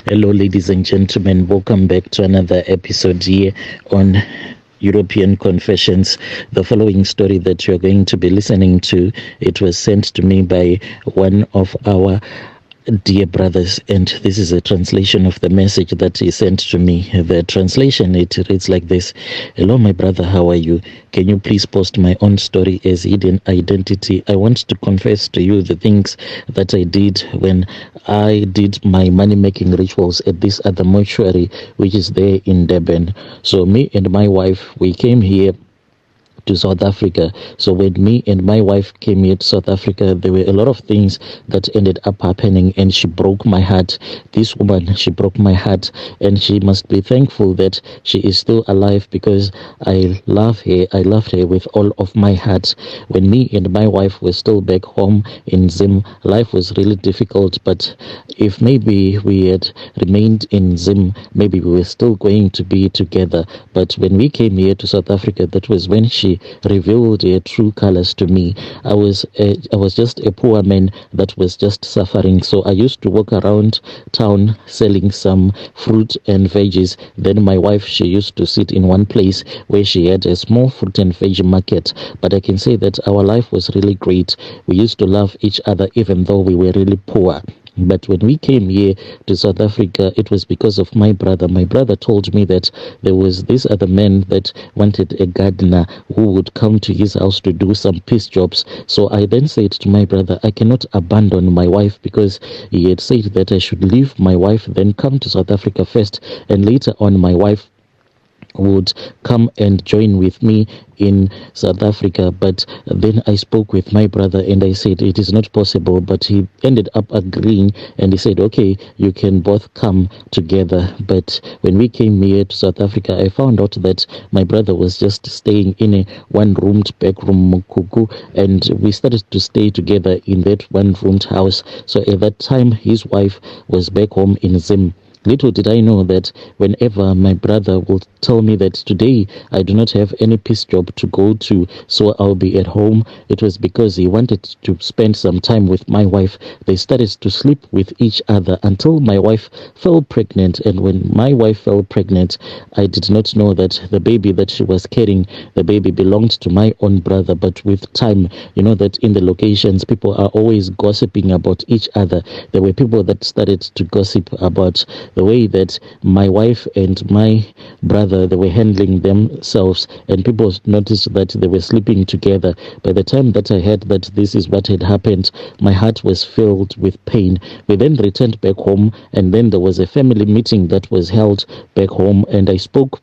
Hello, ladies and gentlemen. Welcome back to another episode here on European Confessions. The following story that you're going to be listening to, it was sent to me by one of our dear brothers, and this is a translation of the message that he sent to me. The translation, it reads like this: Hello, my brother, how are you? Can you please post my own story as hidden identity? I want to confess to you the things that I did when I did my money making rituals at this other mortuary, which is there in Dubarn. So me and my wife, we came here to South Africa. So when me and my wife came here to South Africa, there were a lot of things that ended up happening, and she broke my heart. This woman, she broke my heart, and she must be thankful that she is still alive, because I love her. I loved her with all of my heart. When me and my wife were still back home in Zim, life was really difficult, but if maybe we had remained in Zim, maybe we were still going to be together. But when we came here to South Africa, that was when she revealed her true colors to me. I was just a poor man that was just suffering. So I used to walk around town selling some fruit and veggies. Then my wife, she used to sit in one place where she had a small fruit and veg market. But I can say that our life was really great. We used to love each other even though we were really poor. But when we came here to South Africa, it was because of my brother. My brother told me that there was this other man that wanted a gardener who would come to his house to do some piece jobs. So I then said to my brother, I cannot abandon my wife, because he had said that I should leave my wife, then come to South Africa first, and later on my wife would come and join with me in South Africa. But then I spoke with my brother and I said it is not possible, but he ended up agreeing, and he said, okay, you can both come together. But when we came here to South Africa, I found out that my brother was just staying in a one-roomed back room mukuku, and we started to stay together in that one-roomed house. So at that time his wife was back home in Zim. Little did I know that whenever my brother would tell me that today I do not have any piece job to go to, so I'll be at home, it was because he wanted to spend some time with my wife. They started to sleep with each other until my wife fell pregnant. And when my wife fell pregnant, I did not know that the baby that she was carrying, the baby belonged to my own brother. But with time, you know that in the locations, people are always gossiping about each other. There were people that started to gossip about the way that my wife and my brother, they were handling themselves, and people noticed that they were sleeping together. By the time that I heard that this is what had happened, my heart was filled with pain. We then returned back home, and then there was a family meeting that was held back home, and I spoke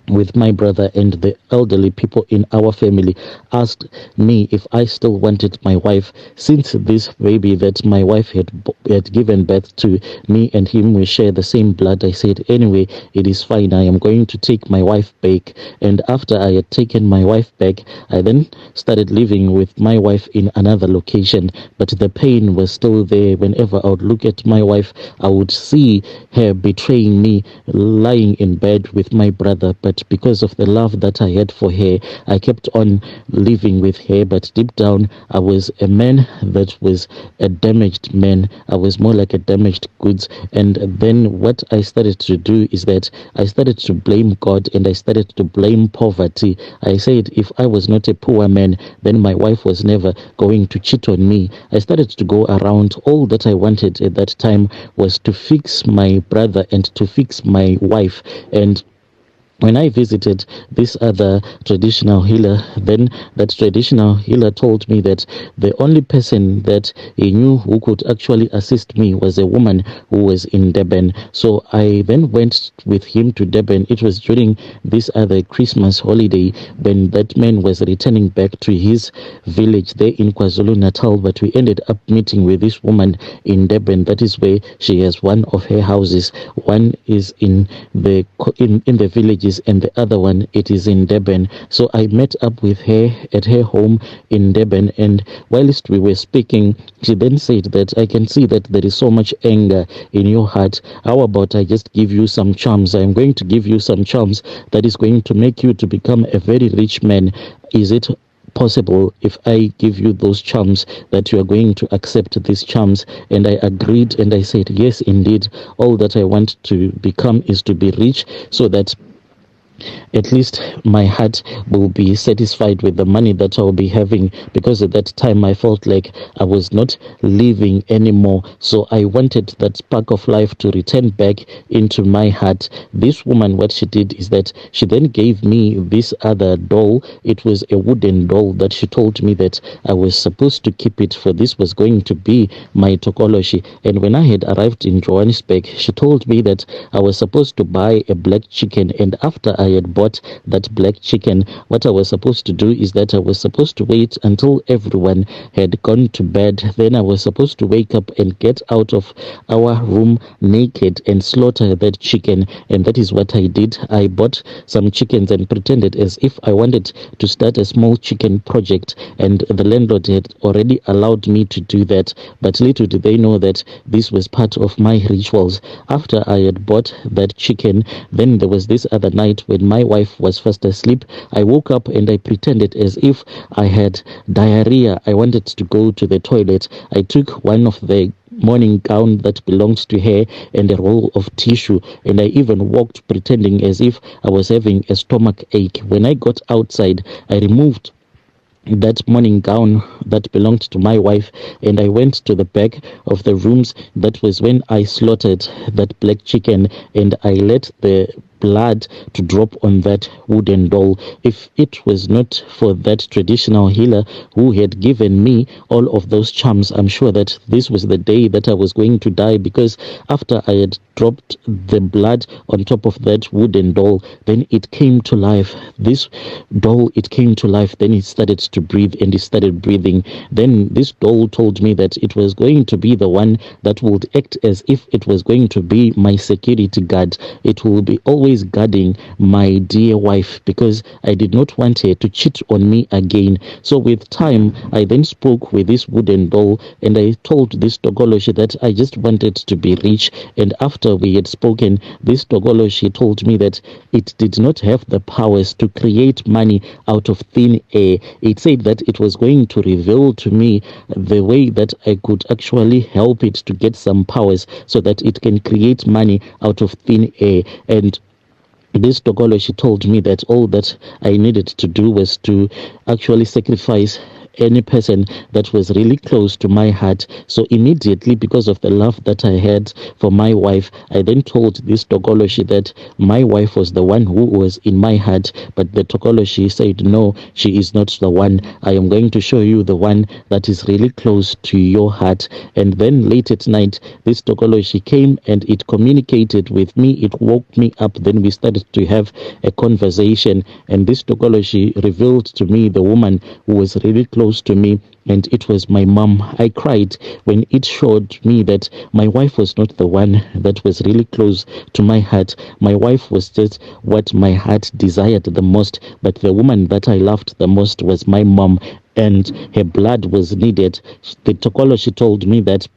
with my brother, and the elderly people in our family asked me if I still wanted my wife, since this baby that my wife had given birth to, me and him, we share the same blood. I said, anyway, it is fine, I am going to take my wife back. And after I had taken my wife back, I then started living with my wife in another location, but the pain was still there. Whenever I would look at my wife, I would see her betraying me, lying in bed with my brother. But because of the love that I had for her, I kept on living with her. But deep down, I was a man that was a damaged man. I was more like a damaged goods. And then what I started to do is that I started to blame God, and I started to blame poverty. I said, if I was not a poor man, then my wife was never going to cheat on me. I started to go around. All that I wanted at that time was to fix my brother and to fix my wife. And when I visited this other traditional healer, then that traditional healer told me that the only person that he knew who could actually assist me was a woman who was in Dubarn. So I then went with him to Dubarn. It was during this other Christmas holiday when that man was returning back to his village there in KwaZulu-Natal, but we ended up meeting with this woman in Dubarn. That is where she has one of her houses. One is in the villages, and the other one, it is in Dubarn. So I met up with her at her home in Dubarn, and whilst we were speaking, she then said that I can see that there is so much anger in your heart. How about I just give you some charms? I am going to give you some charms that is going to make you to become a very rich man. Is it possible if I give you those charms that you are going to accept these charms? And I agreed, and I said, yes, indeed, all that I want to become is to be rich, so that at least my heart will be satisfied with the money that I'll be having, because at that time I felt like I was not living anymore. So I wanted that spark of life to return back into my heart. This woman, what she did is that she then gave me this other doll. It was a wooden doll that she told me that I was supposed to keep it, for this was going to be my tokoloshi. And when I had arrived in Johannesburg, she told me that I was supposed to buy a black chicken, and after I had bought that black chicken, what I was supposed to do is that I was supposed to wait until everyone had gone to bed. Then I was supposed to wake up and get out of our room naked and slaughter that chicken. And that is what I did. I bought some chickens and pretended as if I wanted to start a small chicken project, and the landlord had already allowed me to do that. But little did they know that this was part of my rituals. After I had bought that chicken, then there was this other night when my wife was fast asleep. I woke up and I pretended as if I had diarrhea. I wanted to go to the toilet. I took one of the morning gown that belongs to her and a roll of tissue, and I even walked pretending as if I was having a stomach ache. When I got outside, I removed that morning gown that belonged to my wife, and I went to the back of the rooms. That was when I slaughtered that black chicken, and I let the blood to drop on that wooden doll. If it was not for that traditional healer who had given me all of those charms, I'm sure that this was the day that I was going to die, because after I had dropped the blood on top of that wooden doll, then it came to life. This doll, it came to life. Then it started to breathe, and it started breathing. Then this doll told me that it was going to be the one that would act as if it was going to be my security guard. It will be always guarding my dear wife, because I did not want her to cheat on me again. So with time, I then spoke with this wooden doll, and I told this Togoloshi that I just wanted to be rich. And after we had spoken, this Togoloshi told me that it did not have the powers to create money out of thin air. It said that it was going to reveal to me the way that I could actually help it to get some powers, so that it can create money out of thin air. And this Togoloshi told me that all that I needed to do was to actually sacrifice any person that was really close to my heart. So immediately, because of the love that I had for my wife, I then told this Togoloshi that my wife was the one who was in my heart. But the Togoloshi said, no, she is not the one. I am going to show you the one that is really close to your heart. And then late at night, this Togoloshi came and it communicated with me. It woke me up. Then we started to have a conversation, and this Togoloshi revealed to me the woman who was really close to me, and it was my mom. I cried when it showed me that my wife was not the one that was really close to my heart. My wife was just what my heart desired the most, but the woman that I loved the most was my mom, and her blood was needed. The Tokoloshi told me that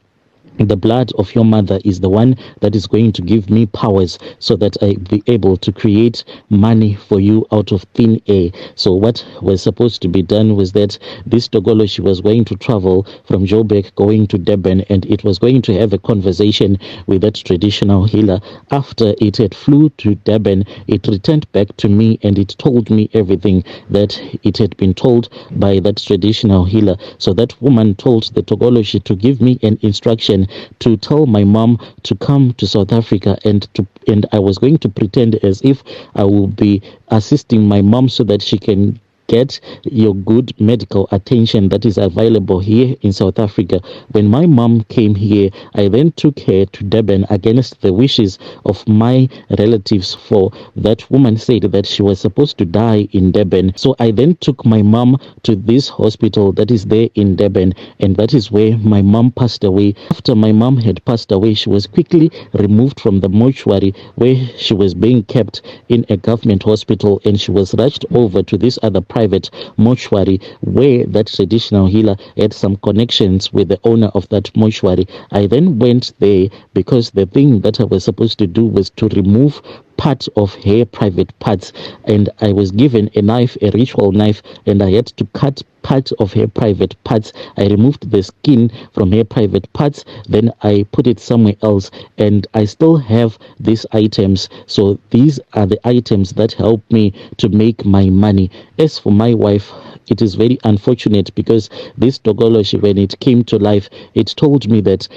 the blood of your mother is the one that is going to give me powers, so that I be able to create money for you out of thin air. So what was supposed to be done was that this Togoloshi was going to travel from Joburg going to Dubarn, and it was going to have a conversation with that traditional healer. After it had flew to Dubarn, it returned back to me, and it told me everything that it had been told by that traditional healer. So that woman told the Togoloshi to give me an instruction to tell my mom to come to South Africa, and I was going to pretend as if I will be assisting my mom so that she can get your good medical attention that is available here in South Africa. When my mom came here, I then took her to Dubarn against the wishes of my relatives, for that woman said that she was supposed to die in Dubarn. So I then took my mom to this hospital that is there in Dubarn, and that is where my mom passed away. After my mom had passed away, she was quickly removed from the mortuary where she was being kept in a government hospital, and she was rushed over to this other private mortuary where that traditional healer had some connections with the owner of that mortuary. I then went there because the thing that I was supposed to do was to remove part of her private parts, and I was given a knife, a ritual knife, and I had to cut part of her private parts. I removed the skin from her private parts, then I put it somewhere else, and I still have these items. So these are the items that help me to make my money. As for my wife, it is very unfortunate because this Togoloshi, when it came to life, it told me that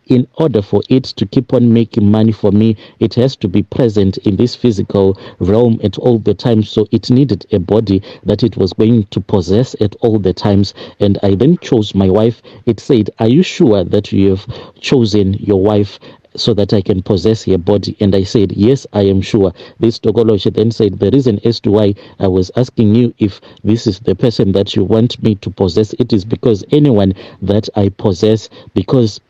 in order for it to keep on making money for me, it has to be present in this physical realm at all the time. So it needed a body that it was going to possess at all the times. And I then chose my wife. It said, "Are you sure that you have chosen your wife so that I can possess her body?" And I said, "Yes, I am sure." This Togoloshi then said, "The reason as to why I was asking you if this is the person that you want me to possess, it is because anyone that I possess, because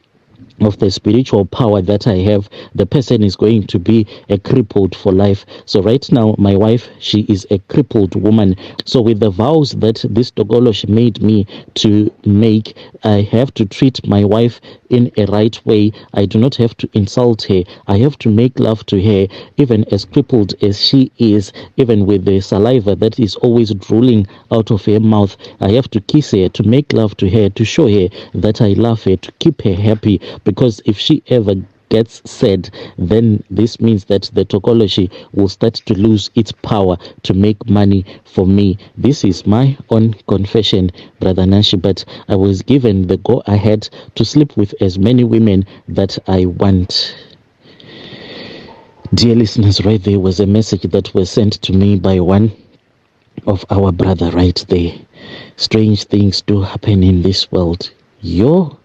of the spiritual power that I have, the person is going to be a crippled for life." So right now, my wife, she is a crippled woman. So with the vows that this Togolosh made me to make, I have to treat my wife in a right way. I do not have to insult her. I have to make love to her, even as crippled as she is, even with the saliva that is always drooling out of her mouth. I have to kiss her, to make love to her, to show her that I love her, to keep her happy. Because if she ever gets sad, then this means that the Tokoloshi will start to lose its power to make money for me. This is my own confession, Brother Nashi, but I was given the go ahead to sleep with as many women that I want. Dear listeners, right there was a message that was sent to me by one of our brother right there. Strange things do happen in this world. Yo,